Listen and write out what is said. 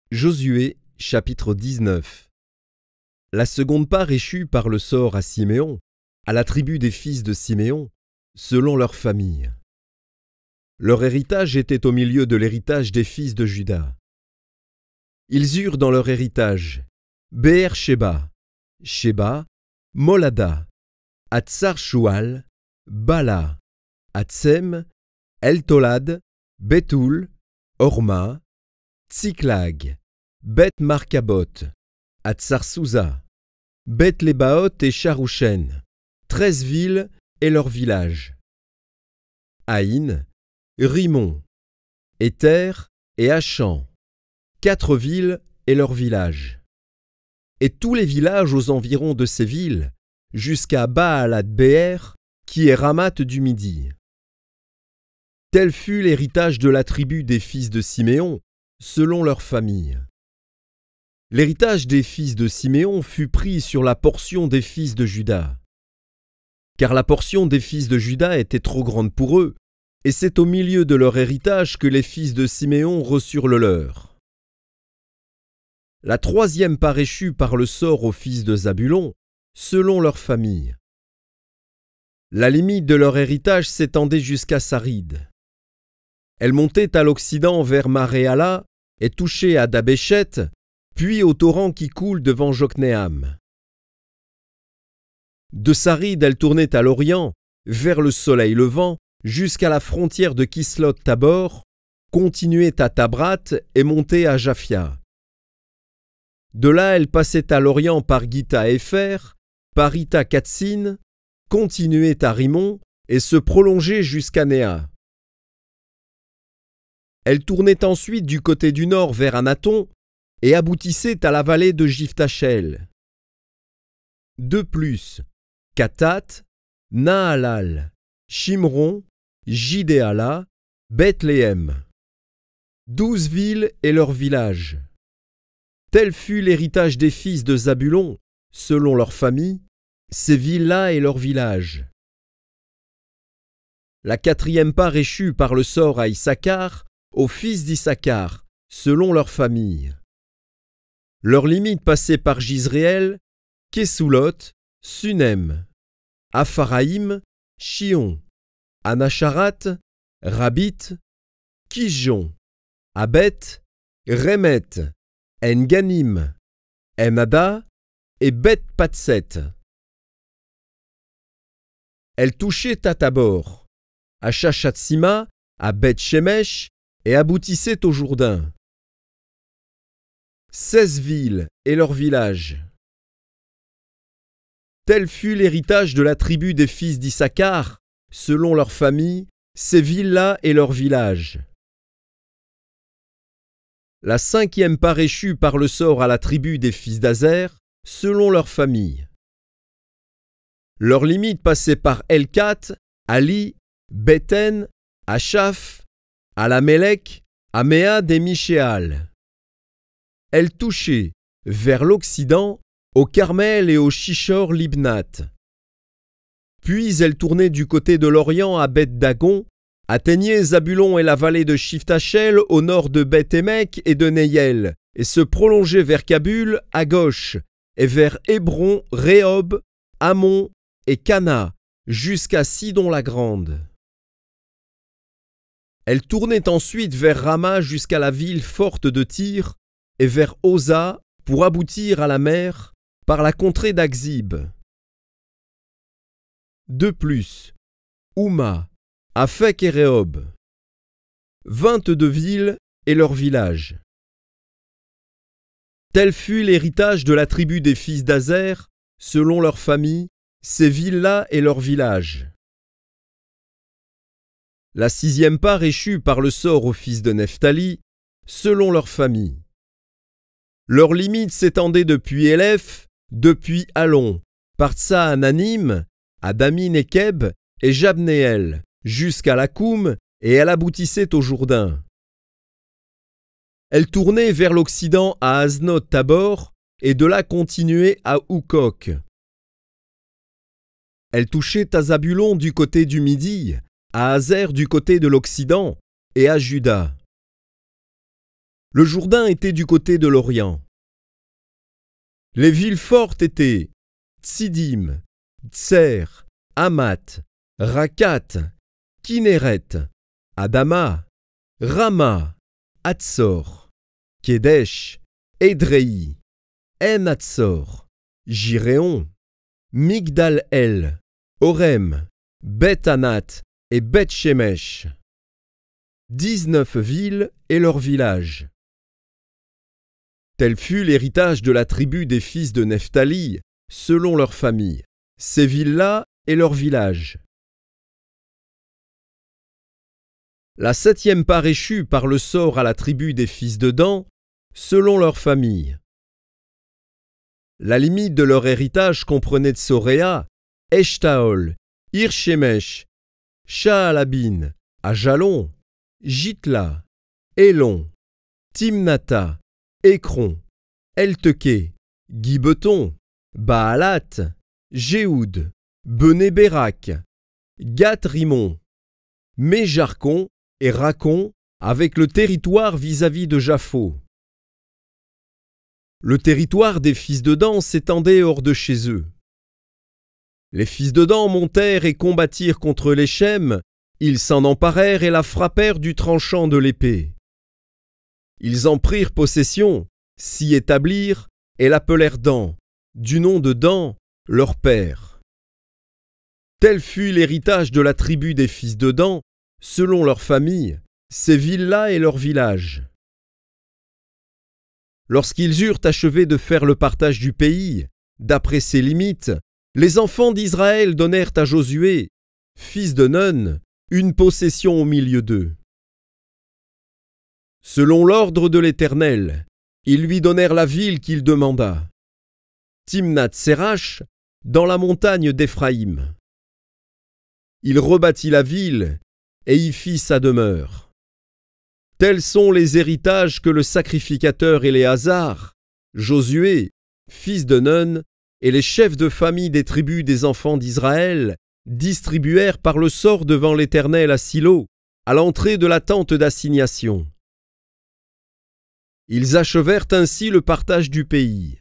Josué, chapitre 19. La seconde part échut par le sort à Siméon, à la tribu des fils de Siméon, selon leur famille. Leur héritage était au milieu de l'héritage des fils de Juda. Ils eurent dans leur héritage Beër-Shéba, Shéba, Molada, Hatsar-Shual, Bala, Hatsem, El-Tolad, Bétoul, Horma, Tsiklag, Beth-Markabot, Hatsar-Souza, Beth-Lébaoth et Charouchen, 13 villes et leurs villages. Haïn, Rimon, Éther et Achan, 4 villes et leurs villages. Et tous les villages aux environs de ces villes, jusqu'à Baalath-Béer, qui est Ramath du Midi. Tel fut l'héritage de la tribu des fils de Siméon, selon leur famille. L'héritage des fils de Siméon fut pris sur la portion des fils de Juda. Car la portion des fils de Juda était trop grande pour eux, et c'est au milieu de leur héritage que les fils de Siméon reçurent le leur. La troisième part échut par le sort aux fils de Zabulon, selon leur famille. La limite de leur héritage s'étendait jusqu'à Sarid. Elle montait à l'occident vers Maréala et touchait à Dabéchet, puis au torrent qui coule devant Joknéam. De Sarid, elle tournait à l'orient, vers le soleil levant, jusqu'à la frontière de Kisloth-Tabor, continuait à Tabrat et montait à Japhia. De là, elle passait à l'orient par Githa-Épher, par Ita-Katsin, continuait à Rimon et se prolongeait jusqu'à Néa. Elle tournait ensuite du côté du nord vers Anaton et aboutissait à la vallée de Jiftachel. De plus, Katat, Nahalal, Shimron, Jidéala, Bethléem. 12 villes et leurs villages. Tel fut l'héritage des fils de Zabulon, selon leur famille, ces villes-là et leurs villages. La quatrième part échut par le sort à Issachar, aux fils d'Issachar, selon leur famille. Leur limite passait par Jizréel, Kesulot, Sunem, Apharaïm, Shion, Anacharat, Rabit, Kijon, Abet, Remet, En-Ganim, Enada et Beth-Patset. Elle touchait à Tabor, à Chachatsima, à Beth-Shemesh et aboutissait au Jourdain. 16 villes et leurs villages. Tel fut l'héritage de la tribu des fils d'Issachar, selon leur famille, ces villes-là et leurs villages. La cinquième part échut par le sort à la tribu des fils d'Azer, selon leur famille. Leur limite passait par Elkat, Ali, Béten, Achaf, Alamélec, Améad et Michéal. Elle touchait, vers l'occident, au Carmel et au Shishor Libnath. Puis elle tournait du côté de l'Orient à Beth-Dagon, atteignait Zabulon et la vallée de Shiftachel au nord de Beth-Émec et de Neyel, et se prolongeait vers Kabul à gauche, et vers Hébron, Rehob, Hamon et Cana, jusqu'à Sidon-la-Grande. Elle tournait ensuite vers Rama jusqu'à la ville forte de Tyr, et vers Oza pour aboutir à la mer par la contrée d'Axib. De plus, Ouma, Aphek et Rehob. 22 villes et leurs villages. Tel fut l'héritage de la tribu des fils d'Azer, selon leur famille, ces villes-là et leurs villages. La sixième part échut par le sort aux fils de Nephtali, selon leur famille. Leur limite s'étendait depuis Éléph, depuis Allon, par Tsa-Ananim, à Damin-Ekeb et Jabnéel, jusqu'à Lakoum, et elle aboutissait au Jourdain. Elle tournait vers l'occident à Aznot-Tabor, et de là continuait à Oukok. Elle touchait à Zabulon du côté du Midi, à Hazer du côté de l'Occident et à Juda. Le Jourdain était du côté de l'Orient. Les villes fortes étaient Tsidim, Tser, Hamat, Rakat, Kinéret, Adama, Rama, Hatsor, Kedesh, Édréi, En-Hatsor, Jiréon, Migdal-El, Orem, Beth-Anath et Beth-Shemesh. 19 villes et leurs villages. Tel fut l'héritage de la tribu des fils de Nephtali, selon leurs familles, ces villes-là et leurs villages. La 7e part échut par le sort à la tribu des fils de Dan, selon leurs familles. La limite de leur héritage comprenait Tsoréa, Eshtaol, Ir-Shemesh, Shaalabin, Ajalon, Jitla, Élon, Timnata, Écron, Elteké, Gibeton, Baalat, Jéhoud, Bené-Bérak, Gath-Rimon, Méjarcon et Racon avec le territoire vis-à-vis de Japho. Le territoire des fils de Dan s'étendait hors de chez eux. Les fils de Dan montèrent et combattirent contre les Shem, ils s'en emparèrent et la frappèrent du tranchant de l'épée. Ils en prirent possession, s'y établirent et l'appelèrent Dan, du nom de Dan, leur père. Tel fut l'héritage de la tribu des fils de Dan, selon leurs familles, ces villes-là et leurs villages. Lorsqu'ils eurent achevé de faire le partage du pays, d'après ses limites, les enfants d'Israël donnèrent à Josué, fils de Nun, une possession au milieu d'eux. Selon l'ordre de l'Éternel, ils lui donnèrent la ville qu'il demanda, Timnath-Sérach, dans la montagne d'Éphraïm. Il rebâtit la ville et y fit sa demeure. Tels sont les héritages que le sacrificateur Éléazar, Josué, fils de Nun, et les chefs de famille des tribus des enfants d'Israël distribuèrent par le sort devant l'Éternel à Silo, à l'entrée de la tente d'assignation. Ils achevèrent ainsi le partage du pays.